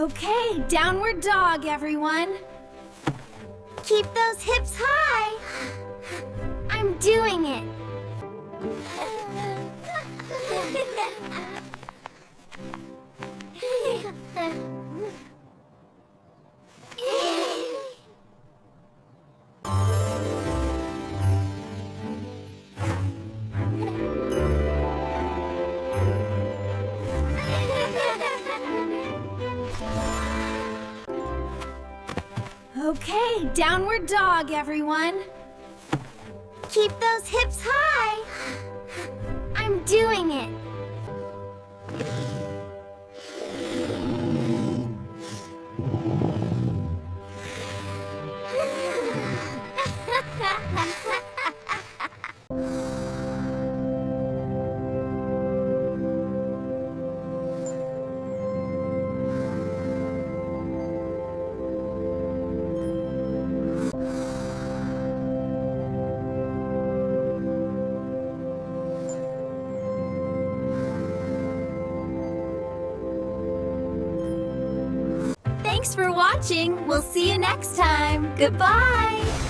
Okay, downward dog, everyone. Keep those hips high. I'm doing it. Okay, downward dog, everyone. Keep those hips high. I'm doing it. Thanks for watching. We'll see you next time. Goodbye.